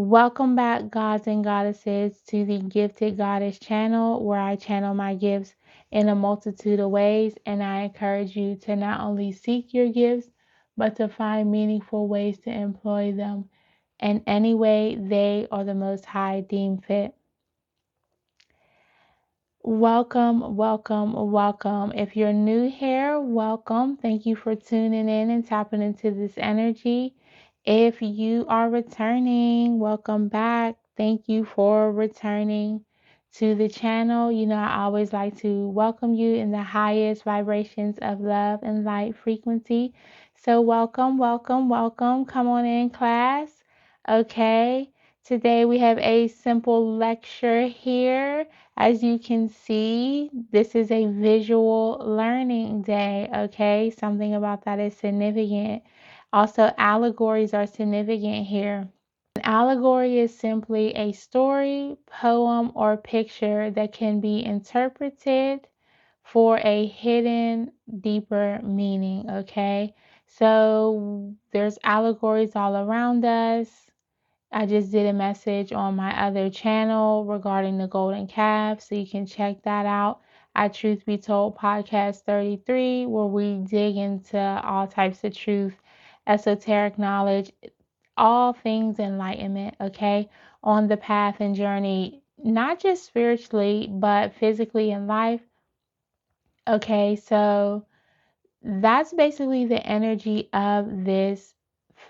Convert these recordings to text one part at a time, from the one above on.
Welcome back, gods and goddesses, to the Gifted Goddess channel, where I channel my gifts in a multitude of ways, and I encourage you to not only seek your gifts, but to find meaningful ways to employ them in any way they or the Most High deem fit. Welcome, welcome, welcome. If you're new here, welcome. Thank you for tuning in and tapping into this energy. If you are returning, welcome back. Thank you for returning to the channel. You know, I always like to welcome you in the highest vibrations of love and light frequency. So, welcome, welcome, welcome. Come on in, class. Okay. Today we have a simple lecture here. As you can see, this is a visual learning day, okay? Something about that is significant. Also, allegories are significant here. An allegory is simply a story, poem, or picture that can be interpreted for a hidden, deeper meaning, okay? So, there's allegories all around us. I just did a message on my other channel regarding the golden calf, so you can check that out at Truth Be Told Podcast 33, where we dig into all types of truth, esoteric knowledge, all things enlightenment, okay, on the path and journey, not just spiritually, but physically in life. Okay, so that's basically the energy of this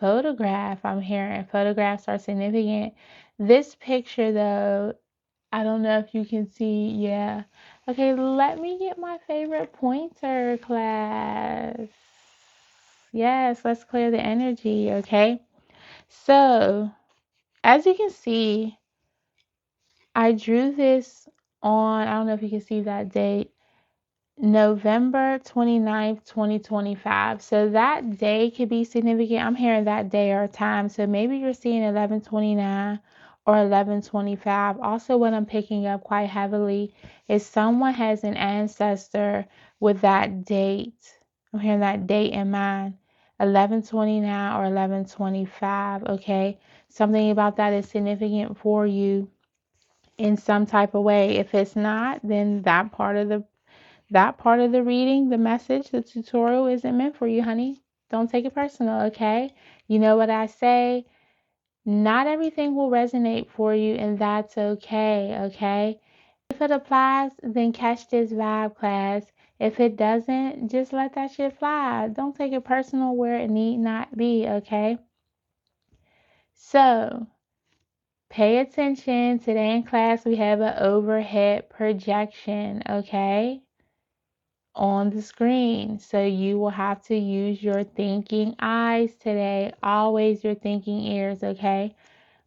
photograph. I'm hearing photographs are significant. This picture, though, I don't know if you can see. Yeah. Okay, let me get my favorite pointer, class. Yes, let's clear the energy, okay? So, as you can see, I drew this on, I don't know if you can see that date, November 29th, 2025. So that day could be significant. I'm hearing that day or time. So maybe you're seeing 1129 or 1125. Also, what I'm picking up quite heavily is someone has an ancestor with that date. I'm hearing that date in mind. 1129 or 1125. Okay. Something about that is significant for you in some type of way. If it's not, then that part of the reading, the message, the tutorial isn't meant for you, honey. Don't take it personal, okay? You know what I say? Not everything will resonate for you, and that's okay, okay? If it applies, then catch this vibe, class. If it doesn't, just let that shit fly. Don't take it personal where it need not be, okay? So, pay attention. Today in class, we have an overhead projection, okay? On the screen. So you will have to use your thinking eyes today. Always your thinking ears, okay?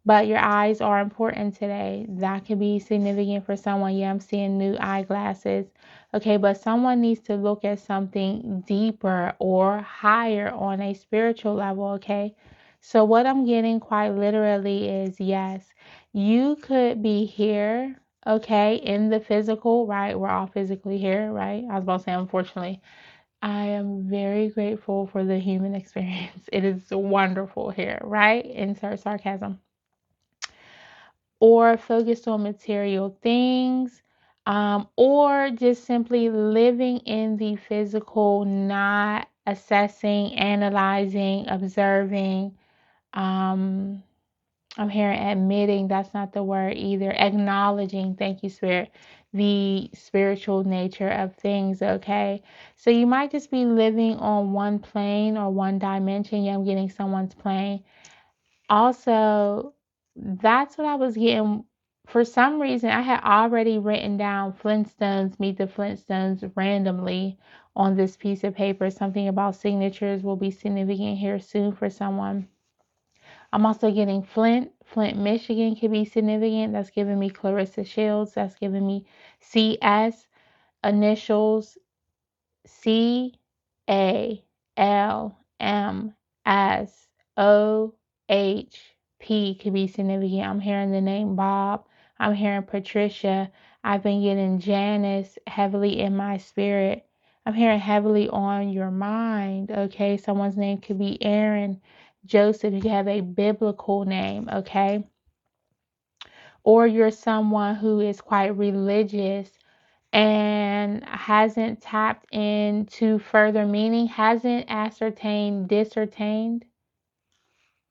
But your eyes are important today. That could be significant for someone. Yeah, I'm seeing new eyeglasses. Okay, but someone needs to look at something deeper or higher on a spiritual level, okay? So what I'm getting quite literally is yes, you could be here, okay, in the physical, right? We're all physically here, right? I was about to say, unfortunately. I am very grateful for the human experience. It is wonderful here, right? Insert sarcasm. Or focused on material things, or just simply living in the physical, not assessing, analyzing, observing. Um, I'm hearing admitting, that's not the word either. Acknowledging, thank you, Spirit, the spiritual nature of things, okay? So you might just be living on one plane or one dimension. Yeah, I'm getting someone's plane. Also, that's what I was getting. For some reason, I had already written down Flintstones, Meet the Flintstones randomly on this piece of paper. Something about signatures will be significant here soon for someone. I'm also getting Flint, Michigan could be significant. That's giving me Clarissa Shields. That's giving me CS, initials CALMSOHP could be significant. I'm hearing the name Bob. I'm hearing Patricia. I've been getting Janice heavily in my spirit. I'm hearing heavily on your mind. Okay, someone's name could be Aaron, Joseph. You have a biblical name. Okay. or you're someone who is quite religious and hasn't tapped into further meaning, hasn't discertained.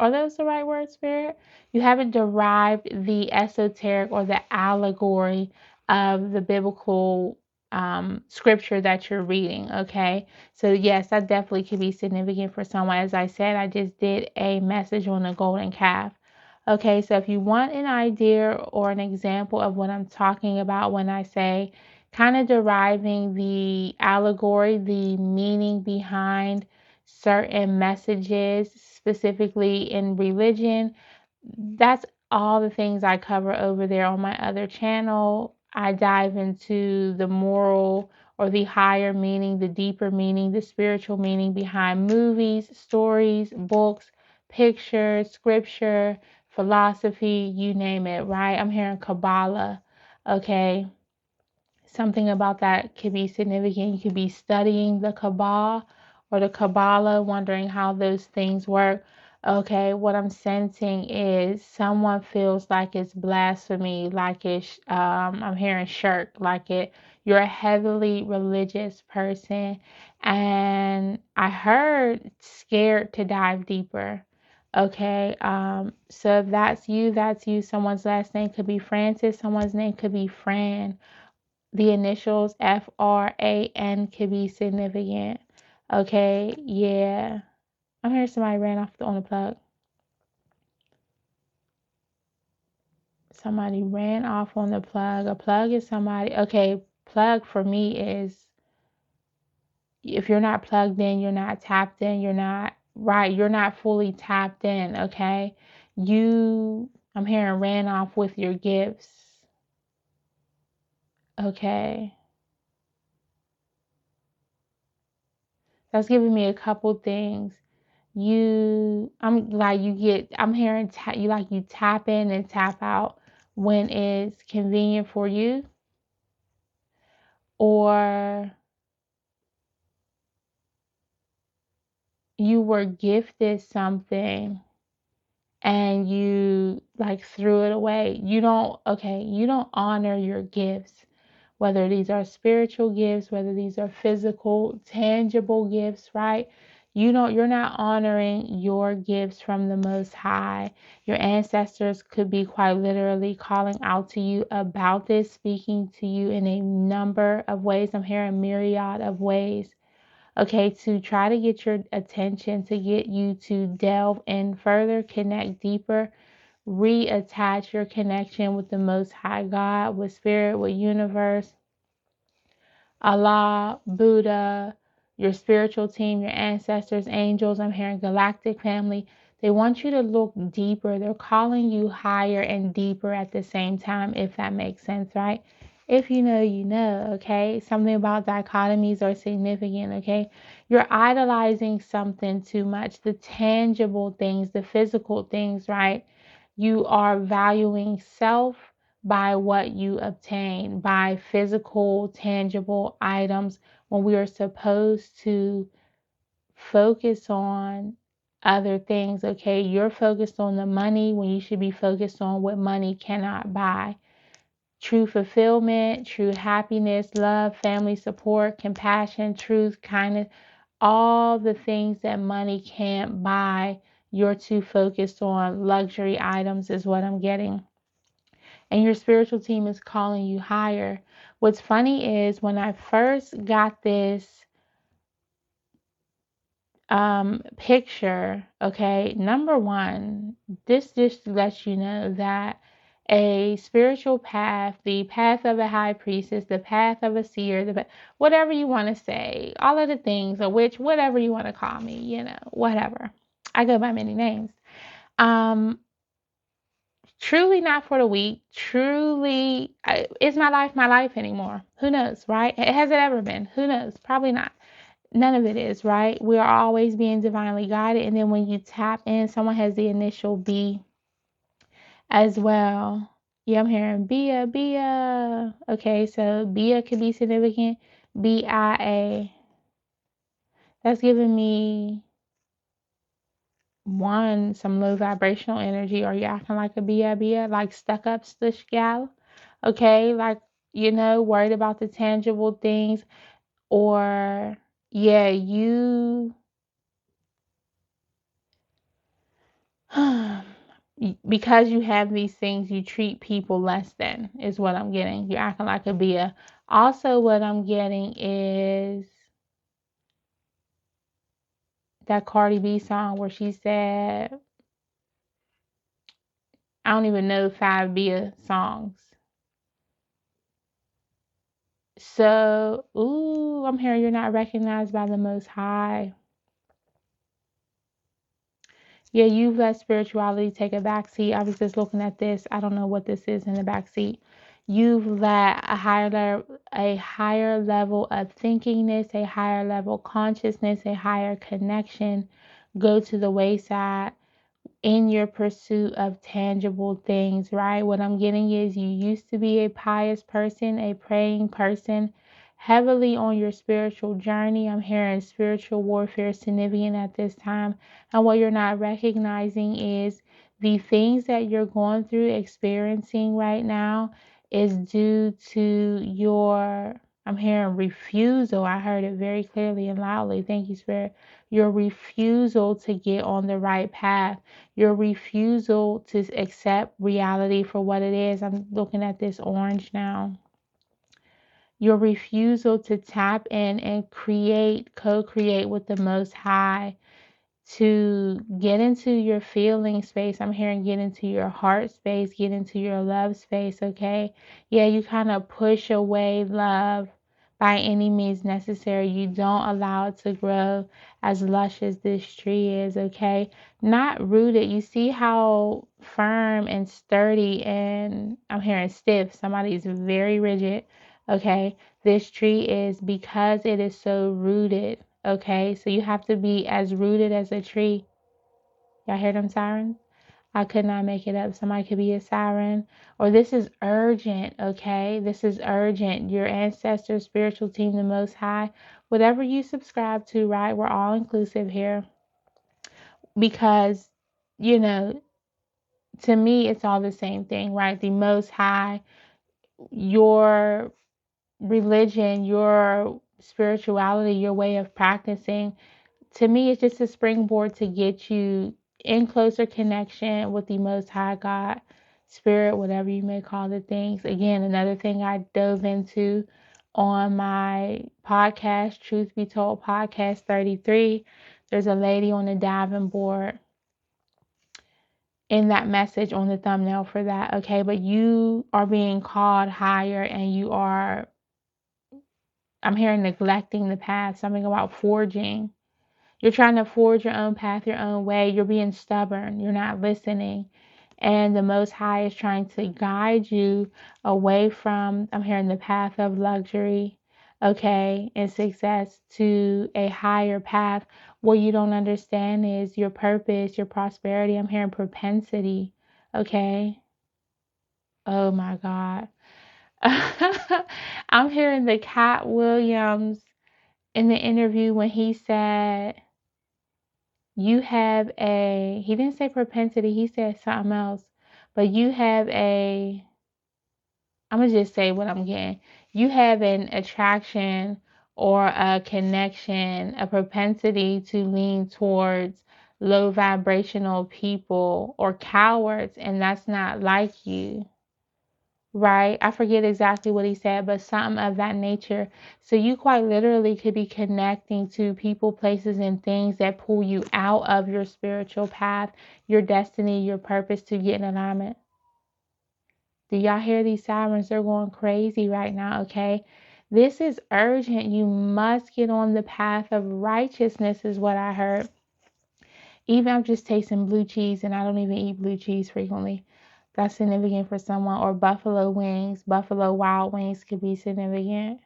Are those the right words, Spirit? You haven't derived the esoteric or the allegory of the biblical scripture that you're reading, okay? So, yes, that definitely could be significant for someone. As I said, I just did a message on the golden calf. Okay, so if you want an idea or an example of what I'm talking about when I say kind of deriving the allegory, the meaning behind certain messages, specifically in religion, that's all the things I cover over there on my other channel. I dive into the moral or the higher meaning, the deeper meaning, the spiritual meaning behind movies, stories, books, pictures, scripture, philosophy, you name it, right? I'm hearing Kabbalah, okay? Something about that could be significant. You could be studying the Kabbalah or the Kabbalah, wondering how those things work. Okay, what I'm sensing is someone feels like it's blasphemy, like it's, I'm hearing shirk, like it, you're a heavily religious person. And I heard scared to dive deeper. Okay, so if that's you, that's you. Someone's last name could be Francis, someone's name could be Fran. The initials FRAN could be significant. Okay, yeah. I'm hearing somebody ran off on the plug. Somebody ran off on the plug. A plug is somebody. Okay, plug for me is if you're not plugged in, you're not tapped in, you're not right, you're not fully tapped in. Okay, I'm hearing ran off with your gifts. Okay, that's giving me a couple things. I'm hearing you tap in and tap out when it's convenient for you, or you were gifted something and you like threw it away. You don't honor your gifts, whether these are spiritual gifts, whether these are physical, tangible gifts, right? You're not honoring your gifts from the Most High. Your ancestors could be quite literally calling out to you about this, speaking to you in a number of ways. I'm hearing myriad of ways. Okay, to try to get your attention, to get you to delve in further, connect deeper, reattach your connection with the Most High God, with Spirit, with Universe, Allah, Buddha, your spiritual team, your ancestors, angels. I'm hearing galactic family. They want you to look deeper. They're calling you higher and deeper at the same time, if that makes sense, right? If you know, you know, okay? Something about dichotomies are significant, okay? You're idolizing something too much, the tangible things, the physical things, right? You are valuing self by what you obtain, by physical, tangible items, when we are supposed to focus on other things. Okay, you're focused on the money when you should be focused on what money cannot buy. True fulfillment, true happiness, love, family support, compassion, truth, kindness, all the things that money can't buy. You're too focused on luxury items, is what I'm getting. And your spiritual team is calling you higher. What's funny is when I first got this picture, okay, number one, this just lets you know that a spiritual path, the path of a high priestess, the path of a seer, whatever you want to say, all of the things, or whatever you want to call me, whatever. I go by many names. Um, Truly not for the weak. Truly, is my life anymore? Who knows, right? Has it ever been? Who knows? Probably not. None of it is, right? We are always being divinely guided. And then when you tap in, someone has the initial B as well. Yeah, I'm hearing Bia, Bia. Okay, so Bia could be significant. BIA. That's giving me one, some low vibrational energy, or you acting like a bia, like stuck up stush gal, okay? Like, worried about the tangible things, or yeah, you because you have these things, you treat people less than, is what I'm getting. You're acting like a bia. Also, what I'm getting is that Cardi B song where she said, I don't even know 5 Bia songs. So, ooh, I'm hearing you're not recognized by the Most High. Yeah, you've let spirituality take a backseat. I was just looking at this. I don't know what this is in the backseat. You've let a higher level of thinkingness, a higher level consciousness, a higher connection go to the wayside in your pursuit of tangible things, right? What I'm getting is you used to be a pious person, a praying person, heavily on your spiritual journey. I'm hearing spiritual warfare significant at this time. And what you're not recognizing is the things that you're going through, experiencing right now, is due to your, I'm hearing refusal. I heard it very clearly and loudly. Thank you, Spirit. Your refusal to get on the right path, your refusal to accept reality for what it is. I'm looking at this orange now. Your refusal to tap in and co-create with the Most High, to get into your feeling space. I'm hearing get into your heart space, get into your love space, okay? Yeah, you kind of push away love by any means necessary. You don't allow it to grow as lush as this tree is, okay? Not rooted. You see how firm and sturdy, and I'm hearing stiff. Somebody's very rigid, okay? This tree is, because it is so rooted. Okay, so you have to be as rooted as a tree. Y'all hear them sirens? I could not make it up. Somebody could be a siren. Or this is urgent, okay? This is urgent. Your ancestor, spiritual team, the Most High, whatever you subscribe to, right? We're all inclusive here. Because, you know, to me, it's all the same thing, right? The Most High, your religion, your spirituality, your way of practicing, to me, it's just a springboard to get you in closer connection with the Most High God, Spirit, whatever you may call the things. Again, another thing I dove into on my podcast, Truth Be Told, podcast 33. There's a lady on the diving board in that message on the thumbnail for that, okay? But you are being called higher, and you are, I'm hearing, neglecting the path, something about forging. You're trying to forge your own path, your own way. You're being stubborn. You're not listening. And the Most High is trying to guide you away from, I'm hearing, the path of luxury, okay, and success, to a higher path. What you don't understand is your purpose, your prosperity. I'm hearing propensity, okay? Oh my God. I'm hearing the Cat Williams in the interview when he said, you have he didn't say propensity, he said something else, but you have I'm gonna just say what I'm getting. You have an attraction or a connection, a propensity to lean towards low vibrational people or cowards, and that's not like you. Right? I forget exactly what he said, but something of that nature. So you quite literally could be connecting to people, places, and things that pull you out of your spiritual path, your destiny, your purpose, to get in alignment. Do y'all hear these sirens? They're going crazy right now, okay? This is urgent. You must get on the path of righteousness, is what I heard. Even I'm just tasting blue cheese, and I don't even eat blue cheese frequently. That's significant for someone. Or buffalo wings, buffalo wild wings could be significant.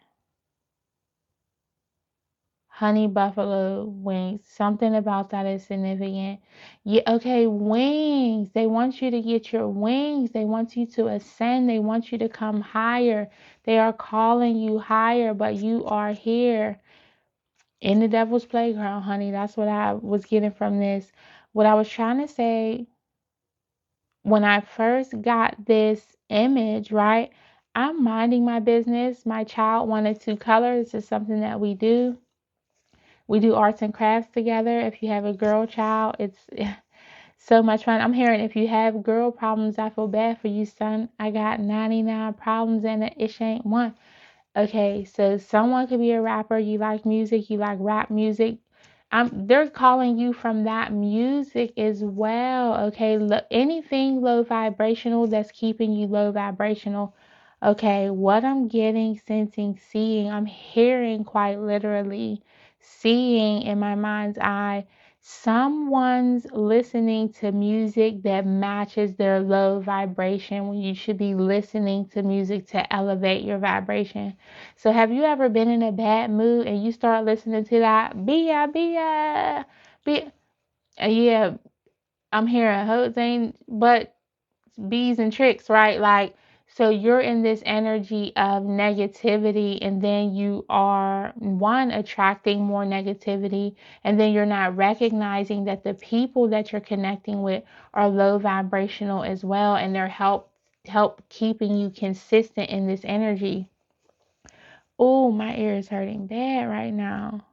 Honey buffalo wings, something about that is significant. Yeah, okay, wings. They want you to get your wings. They want you to ascend. They want you to come higher. They are calling you higher, but you are here in the devil's playground, honey. That's what I was getting from this. what I was trying to say, when I first got this image, right? I'm minding my business. My child wanted to color. This is something that we do. We do arts and crafts together. If you have a girl child, it's so much fun. I'm hearing if you have girl problems, I feel bad for you, son. I got 99 problems and it ain't one. Okay, so someone could be a rapper. You like music, you like rap music. They're calling you from that music as well. Okay, anything low vibrational that's keeping you low vibrational. Okay, what I'm getting, sensing, seeing, I'm hearing quite literally, seeing in my mind's eye. Someone's listening to music that matches their low vibration when you should be listening to music to elevate your vibration. So have you ever been in a bad mood and you start listening to that be yeah, I'm hearing a whole thing but bees and tricks, right? Like, so you're in this energy of negativity, and then you are one attracting more negativity, and then you're not recognizing that the people that you're connecting with are low vibrational as well, and they're help keeping you consistent in this energy. Oh, my ear is hurting bad right now.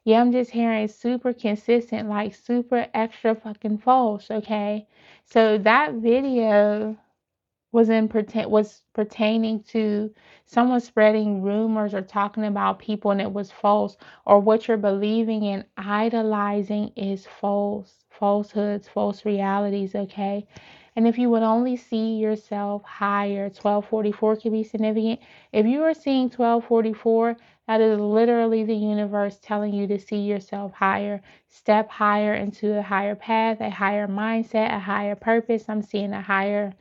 Yeah, I'm just hearing super consistent, like super extra fucking false, okay? So that video was pertaining to someone spreading rumors or talking about people and it was false, or what you're believing and idolizing is falsehoods, false realities, okay? And if you would only see yourself higher, 1244 could be significant. If you are seeing 1244, that is literally the universe telling you to see yourself higher, step higher into a higher path, a higher mindset, a higher purpose. I'm seeing a higher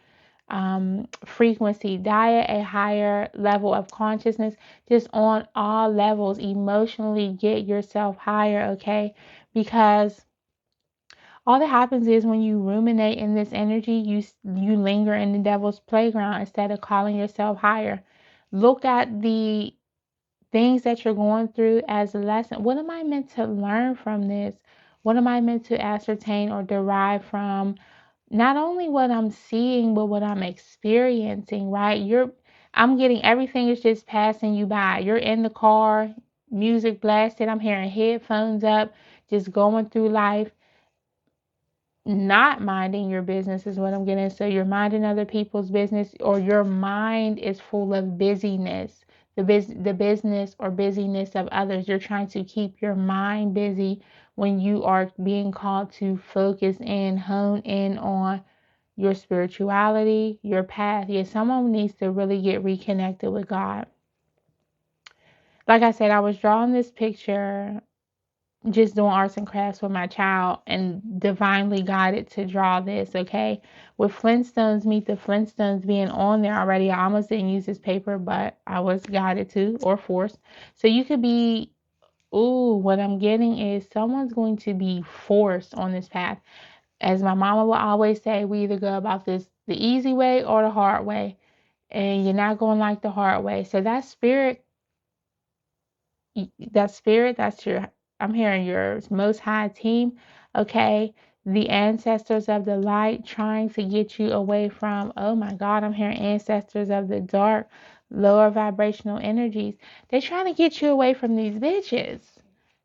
frequency diet, a higher level of consciousness, just on all levels. Emotionally get yourself higher, okay? Because all that happens is when you ruminate in this energy, you linger in the devil's playground instead of calling yourself higher. Look at the things that you're going through as a lesson. What am I meant to learn from this? What am I meant to ascertain or derive from not only what I'm seeing, but what I'm experiencing, right? I'm getting everything is just passing you by. You're in the car, music blasted, I'm hearing headphones up, just going through life, not minding your business is what I'm getting. So you're minding other people's business, or your mind is full of busyness, the business or busyness of others. You're trying to keep your mind busy when you are being called to focus and hone in on your spirituality, your path. Yeah, someone needs to really get reconnected with God. Like I said, I was drawing this picture just doing arts and crafts with my child and divinely guided to draw this, okay? With Flintstones Meet the Flintstones being on there already, I almost didn't use this paper, but I was guided to or forced. So you could be, ooh, what I'm getting is someone's going to be forced on this path. As my mama will always say, we either go about this the easy way or the hard way. And you're not going like the hard way. So that's your, I'm hearing your most high team, okay? The ancestors of the light trying to get you away from, oh my God, I'm hearing ancestors of the dark, lower vibrational energies. They're trying to get you away from these bitches,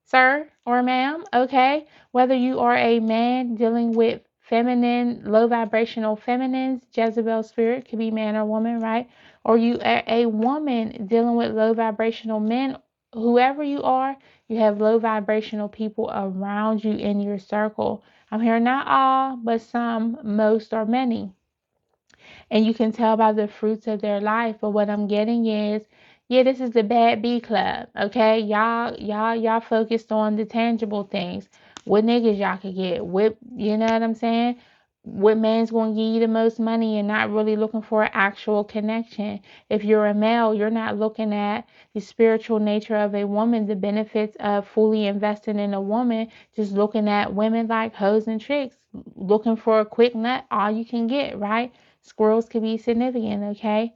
sir or ma'am, okay? Whether you are a man dealing with feminine, low vibrational feminines, Jezebel spirit, could be man or woman, right? Or you are a woman dealing with low vibrational men, whoever you are, you have low vibrational people around you in your circle. I'm hearing not all, but some, most, or many. And you can tell by the fruits of their life. But what I'm getting is, yeah, this is the bad B club. Okay, y'all focused on the tangible things. What niggas y'all could get? What, you know what I'm saying? What man's going to give you the most money and not really looking for an actual connection. If you're a male, you're not looking at the spiritual nature of a woman, the benefits of fully investing in a woman, just looking at women like hoes and tricks, looking for a quick nut, all you can get, right? Squirrels can be significant, okay?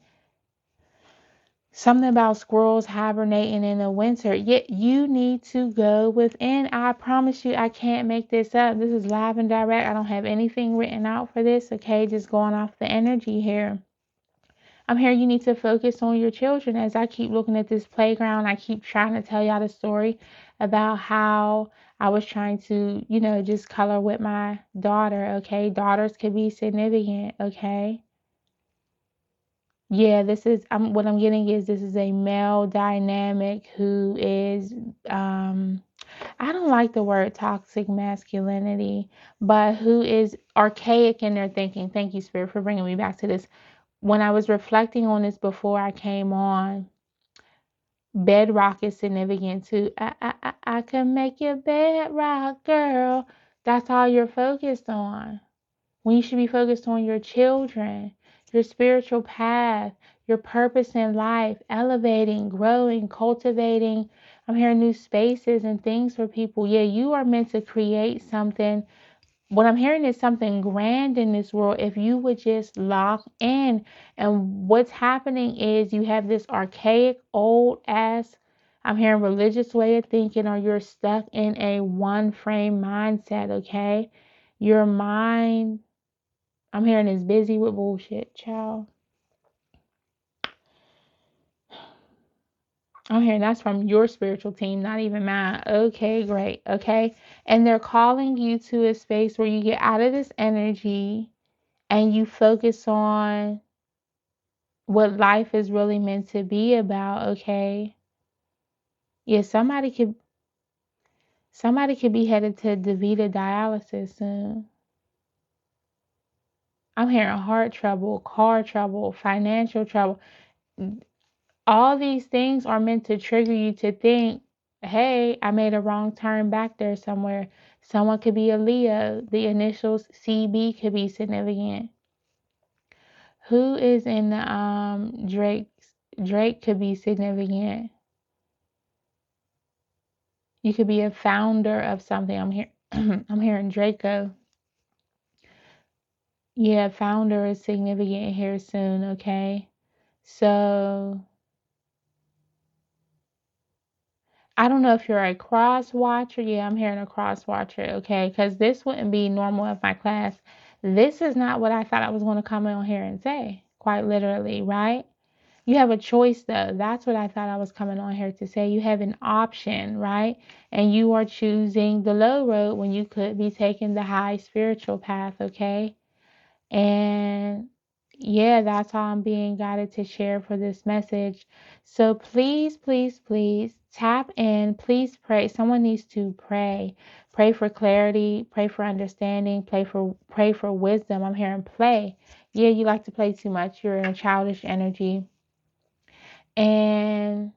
Something about squirrels hibernating in the winter. Yet you need to go within. I promise you, I can't make this up. This is live and direct. I don't have anything written out for this. Okay, just going off the energy here. I'm here. You need to focus on your children. As I keep looking at this playground, I keep trying to tell y'all the story about how I was trying to, just color with my daughter. Okay, daughters could be significant. Okay. Yeah, what I'm getting is this is a male dynamic who is I don't like the word toxic masculinity, but who is archaic in their thinking. Thank you, Spirit, for bringing me back to this. When I was reflecting on this before I came on, bedrock is significant too. I can make you bedrock, girl. That's all you're focused on. When you should be focused on your children, your spiritual path, your purpose in life, elevating, growing, cultivating. I'm hearing new spaces and things for people. Yeah, you are meant to create something. What I'm hearing is something grand in this world if you would just lock in. And what's happening is you have this archaic, old ass, I'm hearing religious way of thinking, or you're stuck in a one frame mindset, okay? Your mind, I'm hearing, is busy with bullshit, child. I'm hearing that's from your spiritual team, not even mine. Okay, great. Okay. And they're calling you to a space where you get out of this energy and you focus on what life is really meant to be about, okay? Yeah, somebody could be headed to DaVita dialysis soon. I'm hearing heart trouble, car trouble, financial trouble. All these things are meant to trigger you to think, hey, I made a wrong turn back there somewhere. Someone could be a Leo. The initials CB could be significant. Who is in the Drake could be significant. You could be a founder of something. I'm hearing Draco. Yeah, founder is significant here soon, okay? So I don't know if you're a cross watcher. Yeah, I'm hearing a cross watcher, okay? Because this wouldn't be normal in my class. This is not what I thought I was going to come on here and say, quite literally, right? You have a choice, though. That's what I thought I was coming on here to say. You have an option, right? And you are choosing the low road when you could be taking the high spiritual path, okay? And yeah, that's all I'm being guided to share for this message. So please, please, please tap in. Please pray. Someone needs to pray. Pray for clarity, pray for understanding, pray for wisdom. I'm hearing play. Yeah, you like to play too much. You're in a childish energy. And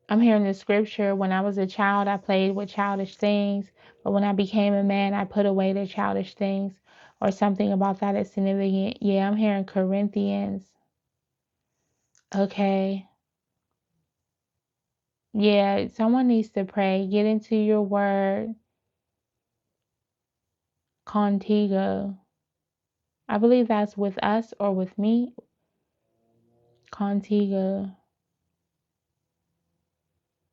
I'm hearing the scripture, when I was a child, I played with childish things, but when I became a man, I put away the childish things, or something about that is significant. Yeah, I'm hearing Corinthians. Okay. Yeah, someone needs to pray. Get into your word. Contigo. I believe that's with us or with me. Contigo.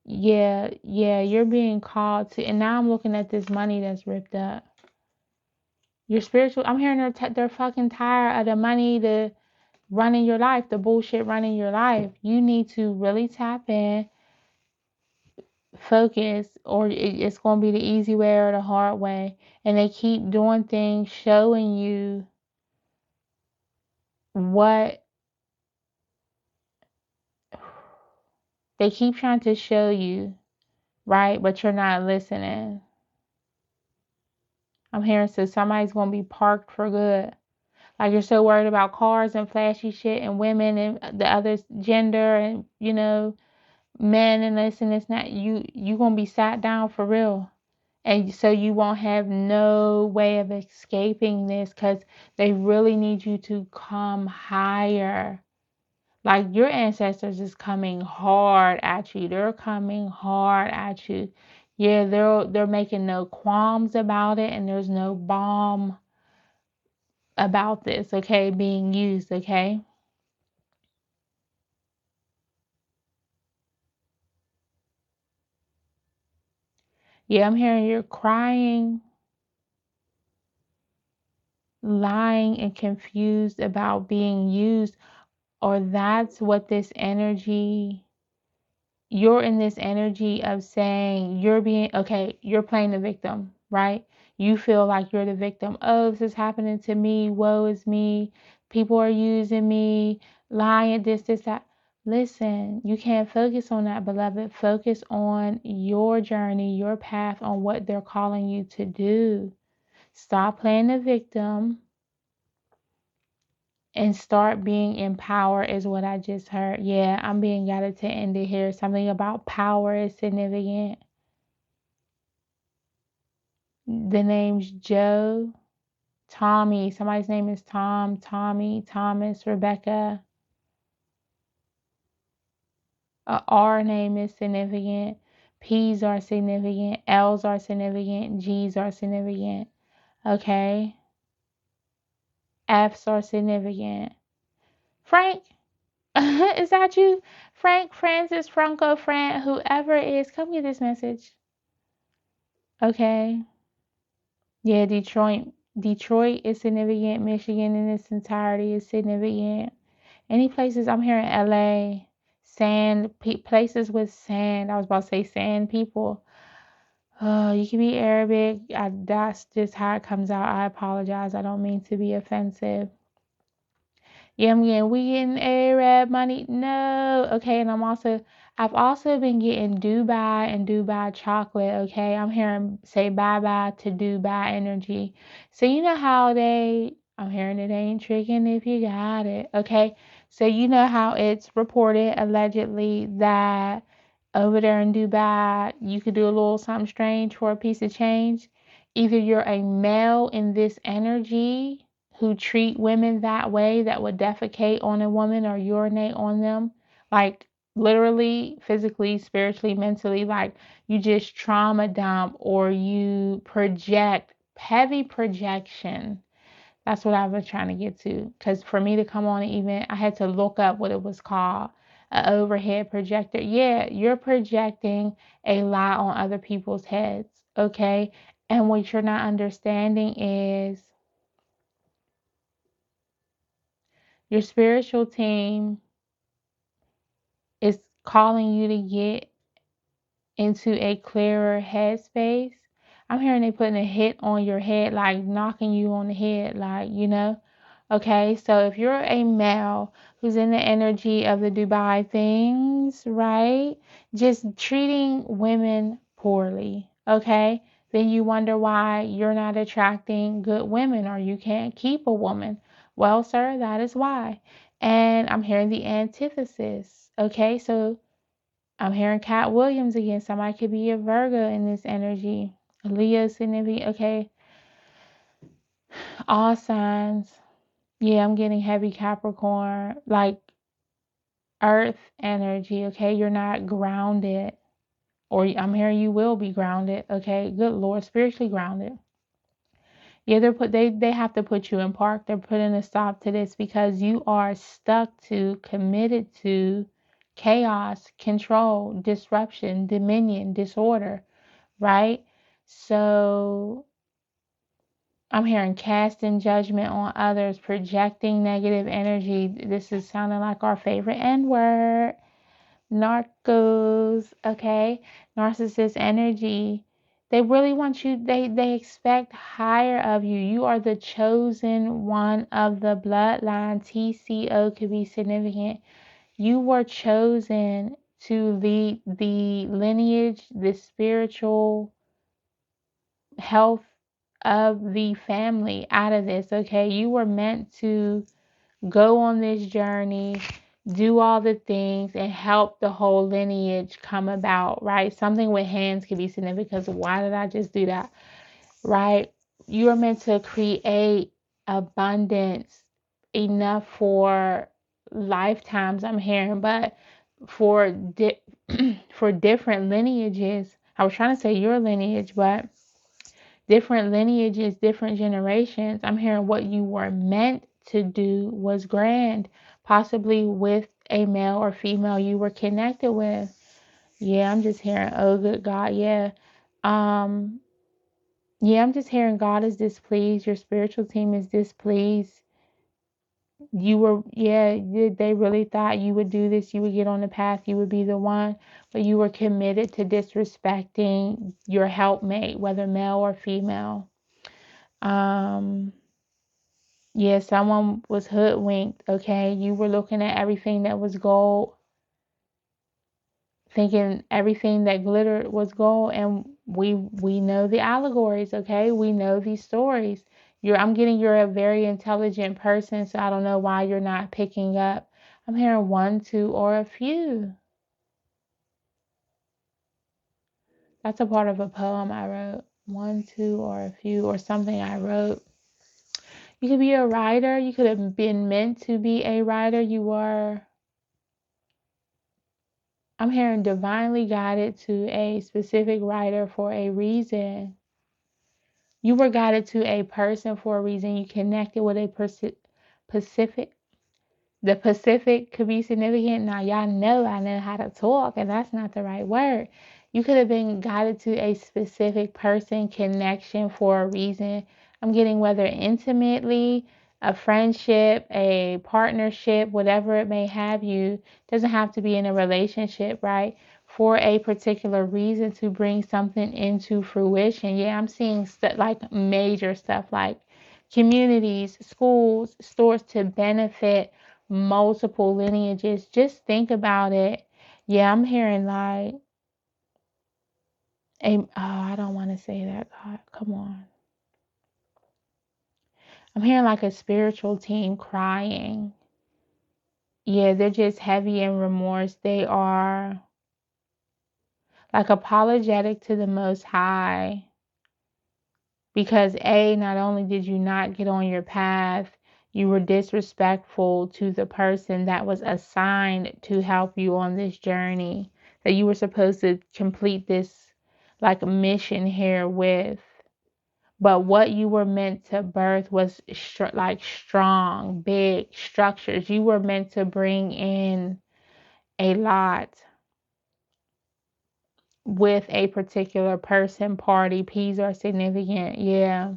Yeah, yeah, you're being called to, and now I'm looking at this money that's ripped up. Your spiritual, I'm hearing they're fucking tired of the money, the running your life, the bullshit running your life. You need to really tap in, focus, or it's going to be the easy way or the hard way. And they keep doing things, showing you what they keep trying to show you, right? But you're not listening. I'm hearing, so somebody's going to be parked for good. Like, you're so worried about cars and flashy shit and women and the other gender and, men and this and this and that. You gonna be sat down for real. And so you won't have no way of escaping this, because they really need you to come higher. Like, your ancestors is coming hard at you. They're coming hard at you. Yeah, they're making no qualms about it, and there's no bomb about this, okay, being used, okay? Yeah, I'm hearing you're crying, lying, and confused about being used, or that's what this energy, you're in this energy of saying you're being, okay, you're playing the victim, right? You feel like you're the victim. Oh, this is happening to me. Woe is me. People are using me, lying, this, that. Listen, you can't focus on that, beloved. Focus on your journey, your path, on what they're calling you to do. Stop playing the victim and start being in power, is what I just heard. Yeah, I'm being guided to end it here. Something about power is significant. The name's Joe, Tommy. Somebody's name is Tom, Tommy, Thomas, Rebecca. A R name is significant. P's are significant. L's are significant. G's are significant. Okay. F's are significant. Frank, is that you? Frank, Francis, Franco, Fran, whoever it is, come get this message. Okay. Yeah, Detroit is significant. Michigan in its entirety is significant. Any places, I'm hearing LA, sand, places with sand. I was about to say sand people. You can be Arabic. That's just how it comes out. I apologize. I don't mean to be offensive. Yeah, we getting Arab money. No, okay, and I've also been getting Dubai and Dubai chocolate. Okay, I'm hearing say bye bye to Dubai energy. So you know how I'm hearing it ain't tricking if you got it. Okay, so you know how it's reported allegedly that over there in Dubai you could do a little something strange for a piece of change. Either you're a male in this energy who treat women that way, that would defecate on a woman or urinate on them, like literally, physically, spiritually, mentally, like you just trauma dump or you project, heavy projection. That's what I was trying to get to. Because for me to come on an event, I had to look up what it was called. An overhead projector. Yeah, you're projecting a lie on other people's heads. Okay. And what you're not understanding is your spiritual team is calling you to get into a clearer headspace. I'm hearing they putting a hit on your head, like knocking you on the head, like, you know. Okay, so if you're a male who's in the energy of the Dubai things, right? Just treating women poorly, okay? Then you wonder why you're not attracting good women or you can't keep a woman. Well, sir, that is why. And I'm hearing the antithesis, okay? So I'm hearing Cat Williams again. Somebody could be a Virgo in this energy. Leo significant, okay? All signs. Yeah, I'm getting heavy Capricorn, like earth energy, okay? You're not grounded. Or I'm hearing you will be grounded, okay? Good Lord, spiritually grounded. Yeah, they have to put you in park. They're putting a stop to this because you are stuck to, committed to chaos, control, disruption, dominion, disorder, right? So I'm hearing casting judgment on others, projecting negative energy. This is sounding like our favorite N word. Narcos, okay? Narcissist energy. They really want you, they expect higher of you. You are the chosen one of the bloodline. TCO could be significant. You were chosen to lead the lineage, the spiritual health of the family out of this, okay? You were meant to go on this journey, do all the things, and help the whole lineage come about, right? Something with hands can be significant because why did I just do that, right? You are meant to create abundance enough for lifetimes, I'm hearing, but for for different lineages. I was trying to say your lineage, but different lineages, different generations. I'm hearing what you were meant to do was grand, possibly with a male or female you were connected with. Yeah, I'm just hearing, oh, good God, yeah. Um, yeah, I'm just hearing God is displeased. Your spiritual team is displeased. You were, yeah, they really thought you would do this. You would get on the path. You would be the one, but you were committed to disrespecting your helpmate, whether male or female. Um, yeah, someone was hoodwinked. Okay, you were looking at everything that was gold, thinking everything that glittered was gold, and we know the allegories. Okay, we know these stories. I'm getting you're a very intelligent person, so I don't know why you're not picking up. I'm hearing one, two, or a few. That's a part of a poem I wrote. One, two, or a few, or something I wrote. You could be a writer. You could have been meant to be a writer. You were. I'm hearing divinely guided to a specific writer for a reason. You were guided to a person for a reason. You connected with a Pacific. The Pacific could be significant. Now, y'all know I know how to talk, and that's not the right word. You could have been guided to a specific person, connection for a reason. I'm getting whether intimately, a friendship, a partnership, whatever it may have you, doesn't have to be in a relationship, right? For a particular reason to bring something into fruition. Yeah, I'm seeing like major stuff like communities, schools, stores to benefit multiple lineages. Just think about it. Yeah, I'm hearing like oh, I don't want to say that, God. Come on. I'm hearing like a spiritual team crying. Yeah, they're just heavy in remorse. They are like apologetic to the Most High because not only did you not get on your path, you were disrespectful to the person that was assigned to help you on this journey that you were supposed to complete this like mission here with. But what you were meant to birth was like strong, big structures. You were meant to bring in a lot with a particular person, party. P's are significant. Yeah.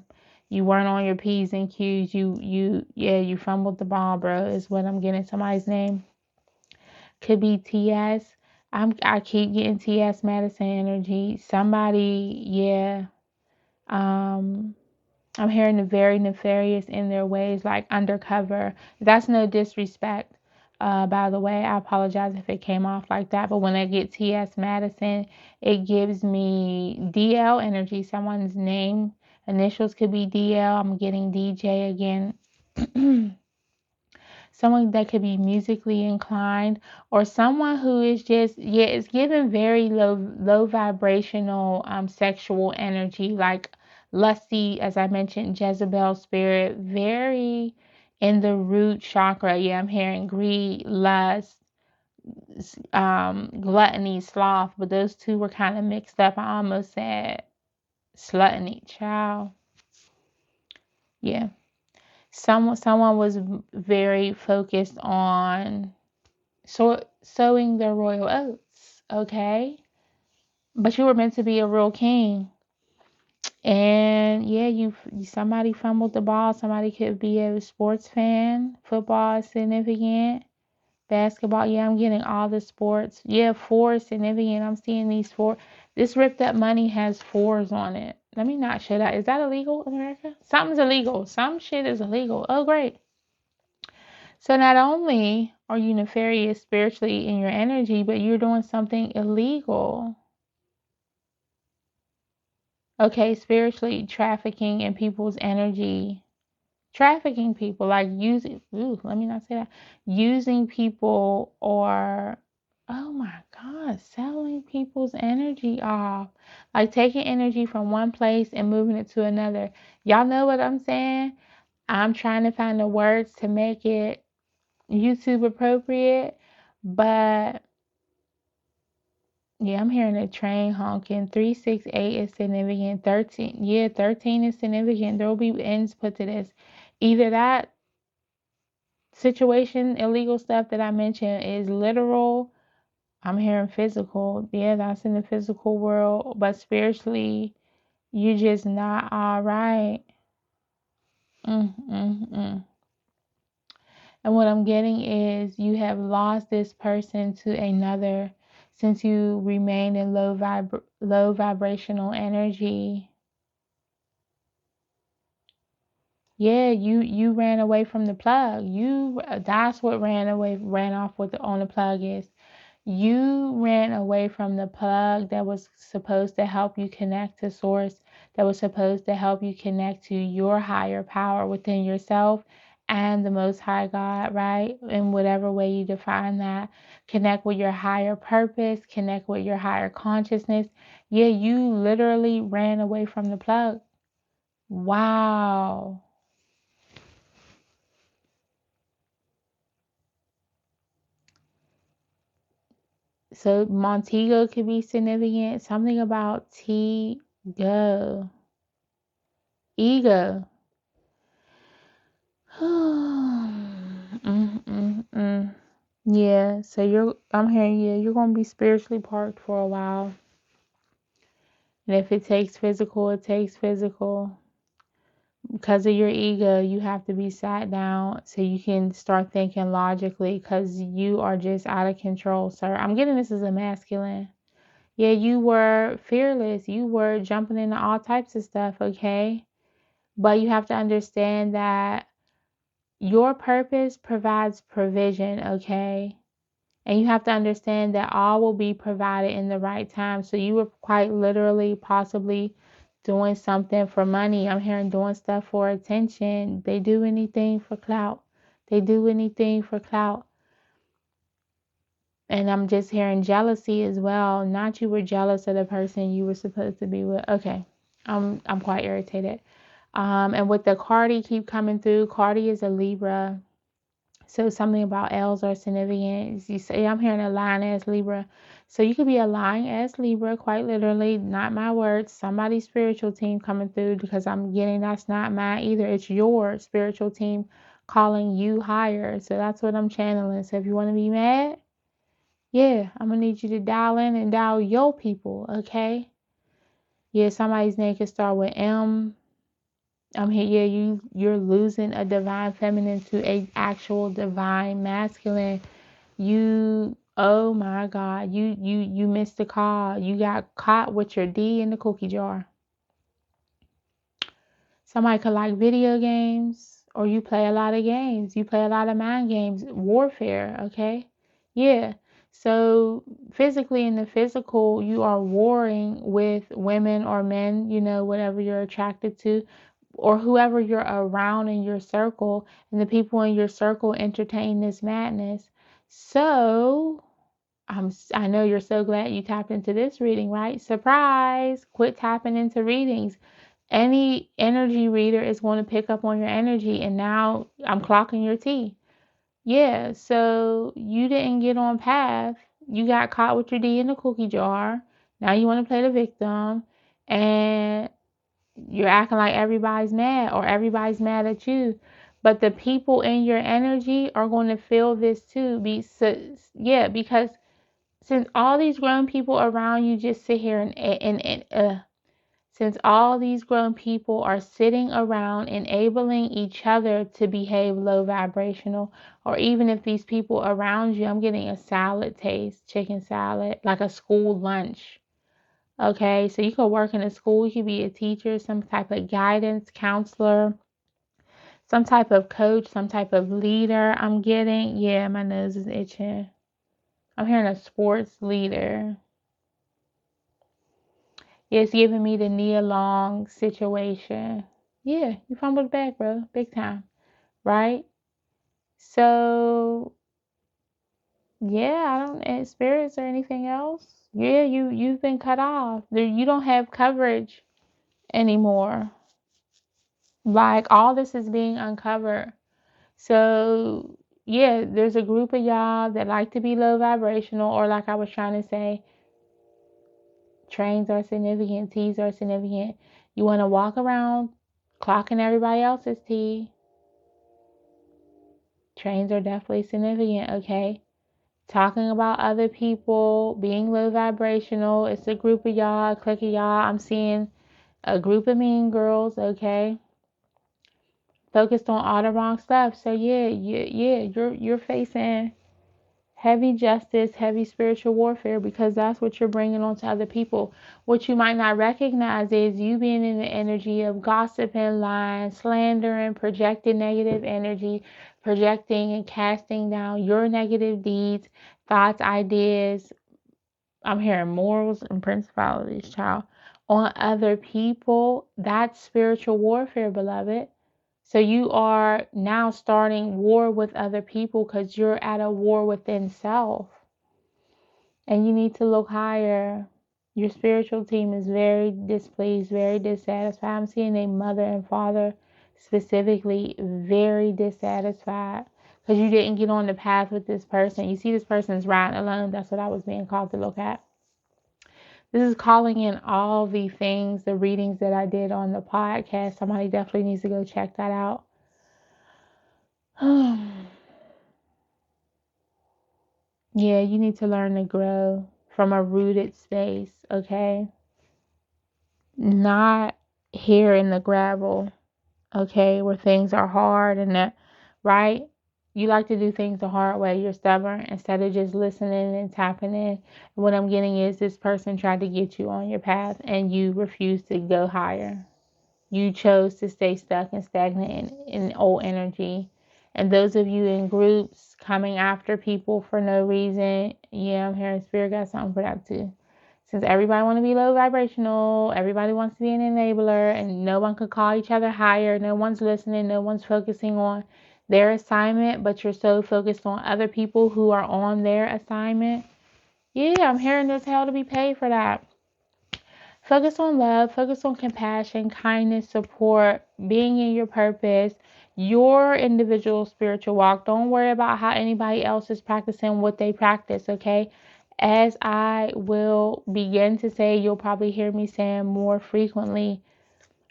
You weren't on your P's and Q's. You fumbled the ball, bro, is what I'm getting. Somebody's name. Could be TS. I keep getting TS Madison energy. Somebody, yeah. Um, I'm hearing the very nefarious in their ways, like undercover. That's no disrespect. By the way, I apologize if it came off like that. But when I get T.S. Madison, it gives me DL energy. Someone's name, initials could be DL. I'm getting DJ again. Someone that could be musically inclined, or someone who is just, yeah, it's given very low vibrational sexual energy, like lusty, as I mentioned, Jezebel spirit, very in the root chakra. Yeah, I'm hearing greed, lust, gluttony, sloth, but those two were kind of mixed up. I almost said slutty, child. Yeah. Someone was very focused on sowing their royal oats, okay? But you were meant to be a real king. And yeah, somebody fumbled the ball. Somebody could be a sports fan. Football is significant. Basketball, yeah, I'm getting all the sports. Yeah, four is significant. I'm seeing these four. This ripped up money has fours on it. Let me not show that. Is that illegal, America? Something's illegal. Some shit is illegal. Oh, great. So not only are you nefarious spiritually in your energy, but you're doing something illegal. Okay, spiritually trafficking in people's energy. Trafficking people, like let me not say that. Using people or, oh my God, selling people's energy off. Like taking energy from one place and moving it to another. Y'all know what I'm saying? I'm trying to find the words to make it YouTube appropriate, but yeah, I'm hearing a train honking. 368 is significant. 13, yeah, 13 is significant. There will be ends put to this. Either that situation, illegal stuff that I mentioned, is literal, I'm hearing physical. Yeah, that's in the physical world. But spiritually, you just not all right. Mm, mm, mm. And what I'm getting is you have lost this person to another since you remained in low vibrational energy. Yeah, you ran away from the plug. That's what ran off with on the plug is. You ran away from the plug that was supposed to help you connect to source, that was supposed to help you connect to your higher power within yourself and the Most High God, right? In whatever way you define that. Connect with your higher purpose, connect with your higher consciousness. Yeah, you literally ran away from the plug. Wow. So Montego could be significant. Something about T-go. Ego. Mm. Yeah, so I'm hearing you, you're gonna be spiritually parked for a while. And if it takes physical, it takes physical. Because of your ego, you have to be sat down so you can start thinking logically because you are just out of control, sir. I'm getting this as a masculine. Yeah, you were fearless. You were jumping into all types of stuff, okay? But you have to understand that your purpose provides provision, okay? And you have to understand that all will be provided in the right time. So you were quite literally, possibly doing something for money. I'm hearing doing stuff for attention. They do anything for clout. They do anything for clout. And I'm just hearing jealousy as well. Not you were jealous of the person you were supposed to be with. Okay. I'm quite irritated. And with the Cardi keep coming through, Cardi is a Libra. So something about L's are significant. You say I'm hearing a lion as Libra. So you could be a lion as Libra, quite literally, not my words. Somebody's spiritual team coming through because I'm getting that's not mine either. It's your spiritual team calling you higher. So that's what I'm channeling. So if you want to be mad, yeah, I'm gonna need you to dial in and dial your people, okay? Yeah, somebody's name could start with M. I'm here. Yeah, you're losing a divine feminine to a actual divine masculine. Oh my God, you missed the call. You got caught with your D in the cookie jar. Somebody could like video games, or you play a lot of games. You play a lot of mind games, warfare, okay? Yeah. So physically in the physical, you are warring with women or men, whatever you're attracted to, or whoever you're around in your circle, and the people in your circle entertain this madness. So I know you're so glad you tapped into this reading, right? Surprise! Quit tapping into readings. Any energy reader is going to pick up on your energy, and now I'm clocking your T. Yeah, so you didn't get on path. You got caught with your D in the cookie jar. Now you want to play the victim, and you're acting like everybody's mad or everybody's mad at you. But the people in your energy are going to feel this too. Yeah, because since all these grown people around you just sit here and since all these grown people are sitting around enabling each other to behave low vibrational, or even if these people around you, I'm getting a salad taste, chicken salad, like a school lunch. Okay, so you could work in a school, you could be a teacher, some type of guidance counselor, some type of coach, some type of leader. I'm getting, yeah, my nose is itching. I'm hearing a sports leader. It's giving me the Nia Long situation. Yeah, you fumbled back, bro. Big time. Right? So, yeah, I don't spirits or anything else. Yeah, you've been cut off. You don't have coverage anymore. Like all this is being uncovered. So, yeah, there's a group of y'all that like to be low vibrational, or like I was trying to say, trains are significant, T's are significant. You want to walk around clocking everybody else's T. Trains are definitely significant, okay? talking about other people, being low vibrational. It's a group of y'all, a clique of y'all. I'm seeing a group of mean girls, okay? Focused on all the wrong stuff. So you're facing heavy justice, heavy spiritual warfare, because that's what you're bringing on to other people. What you might not recognize is you being in the energy of gossiping, lying, slandering, projecting negative energy, projecting and casting down your negative deeds, thoughts, ideas. I'm hearing morals and principalities, child, on other people. That's spiritual warfare, beloved. So you are now starting war with other people because you're at a war within self. And you need to look higher. Your spiritual team is very displeased, very dissatisfied. I'm seeing a mother and father specifically very dissatisfied because you didn't get on the path with this person. You see, this person's riding alone. That's what I was being called to look at. This is calling in all the things, the readings that I did on the podcast. Somebody definitely needs to go check that out. Yeah, you need to learn to grow from a rooted space, okay? Not here in the gravel, okay, where things are hard and that, right? You like to do things the hard way. You're stubborn instead of just listening and tapping in. What I'm getting is this person tried to get you on your path and you refused to go higher. You chose to stay stuck and stagnant in old energy. And those of you in groups coming after people for no reason, yeah, I'm hearing spirit got something for that too. Since everybody want to be low vibrational, everybody wants to be an enabler, and no one could call each other higher, no one's listening, no one's focusing on their assignment, but you're so focused on other people who are on their assignment. Yeah, I'm hearing there's hell to be paid for that. Focus on love, focus on compassion, kindness, support, being in your purpose, your individual spiritual walk. Don't worry about how anybody else is practicing what they practice, okay? As I will begin to say, you'll probably hear me saying more frequently,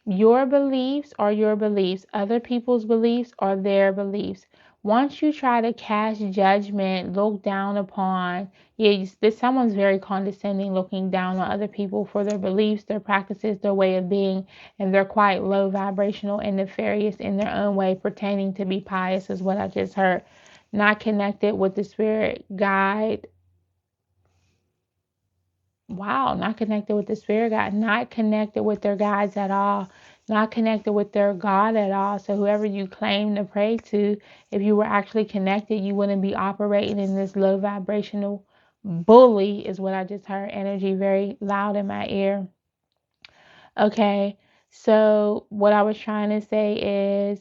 your beliefs are your beliefs. Other people's beliefs are their beliefs. Once you try to cast judgment, look down upon, this someone's very condescending, looking down on other people for their beliefs, their practices, their way of being, and they're quite low vibrational and nefarious in their own way, pretending to be pious, is what I just heard. Not connected with the spirit guide. Wow, not connected with the spirit guide, not connected with their guides at all, not connected with their God at all. So whoever you claim to pray to, if you were actually connected, you wouldn't be operating in this low vibrational bully, is what I just heard. Energy very loud in my ear. Okay, so what I was trying to say is,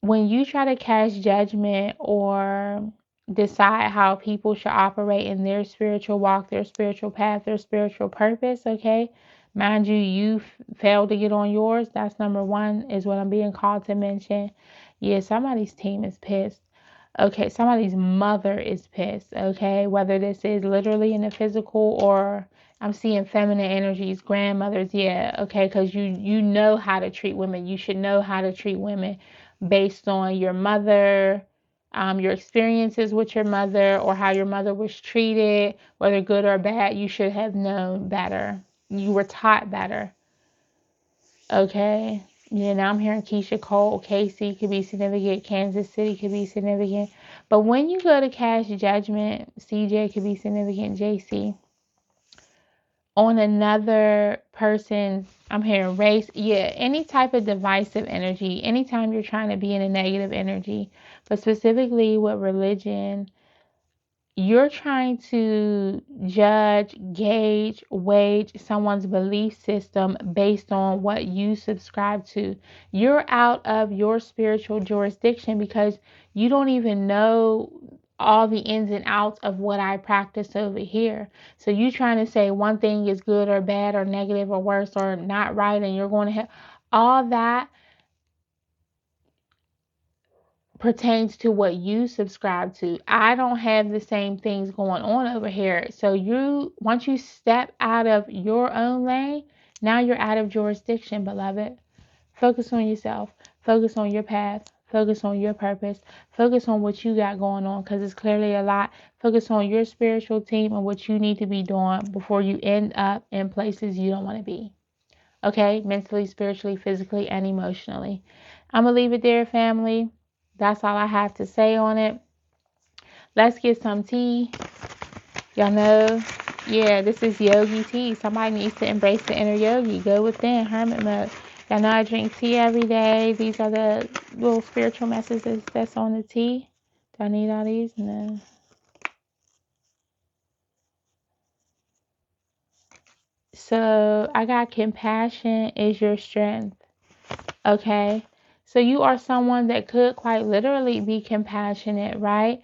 when you try to cast judgment or decide how people should operate in their spiritual walk, their spiritual path, their spiritual purpose, okay? Mind you, you failed to get on yours. That's number one, is what I'm being called to mention. Yeah, somebody's team is pissed. Okay, somebody's mother is pissed, okay? Whether this is literally in the physical or I'm seeing feminine energies, grandmothers, yeah, okay, because you know how to treat women. You should know how to treat women based on your mother, your experiences with your mother, or how your mother was treated, whether good or bad. You should have known better. You were taught better. Okay. Yeah, now I'm hearing Keisha Cole, Casey could be significant, Kansas City could be significant. But when you go to cast judgment, CJ could be significant, JC, on another person's, I'm hearing race, yeah, any type of divisive energy, anytime you're trying to be in a negative energy, but specifically with religion, you're trying to judge, gauge, wage someone's belief system based on what you subscribe to. You're out of your spiritual jurisdiction because you don't even know all the ins and outs of what I practice over here. So you trying to say one thing is good or bad or negative or worse or not right, and you're going to have all that pertains to what you subscribe to. I don't have the same things going on over here. So once you step out of your own lane, now you're out of jurisdiction, beloved. Focus on yourself. Focus on your path. Focus on your purpose. Focus on what you got going on because it's clearly a lot. Focus on your spiritual team and what you need to be doing before you end up in places you don't want to be. Okay? Mentally, spiritually, physically, and emotionally. I'm going to leave it there, family. That's all I have to say on it. Let's get some tea. Y'all know, yeah, this is yogi tea. Somebody needs to embrace the inner yogi. Go within, hermit mode. Y'all know I drink tea every day. These are the little spiritual messages that's on the tea. Do I need all these? No. So I got compassion is your strength. Okay. So you are someone that could quite literally be compassionate, right?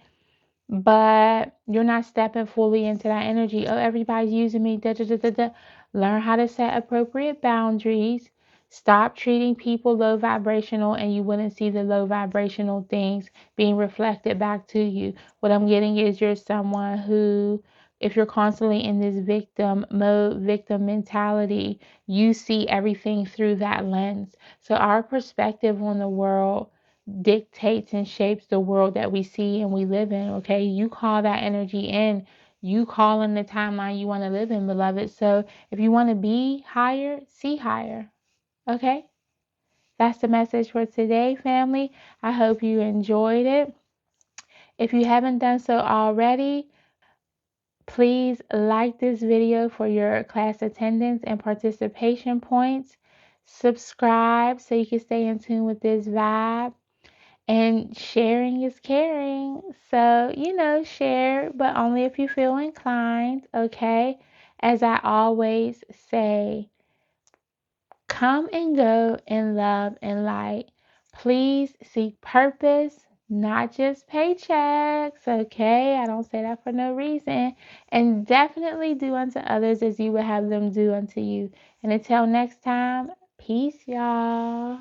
But you're not stepping fully into that energy. Oh, everybody's using me. Da, da, da, da, da. Learn how to set appropriate boundaries. Stop treating people low vibrational, and you wouldn't see the low vibrational things being reflected back to you. What I'm getting is you're someone who, if you're constantly in this victim mode, victim mentality, you see everything through that lens. So our perspective on the world dictates and shapes the world that we see and we live in. Okay, you call that energy in, you call in the timeline you want to live in, beloved. So if you want to be higher, see higher. Okay, that's the message for today, family. I hope you enjoyed it. If you haven't done so already, please like this video for your class attendance and participation points. Subscribe so you can stay in tune with this vibe. And sharing is caring. So, share, but only if you feel inclined, okay? As I always say, come and go in love and light. Please seek purpose, not just paychecks, okay? I don't say that for no reason. And definitely do unto others as you would have them do unto you. And until next time, peace, y'all.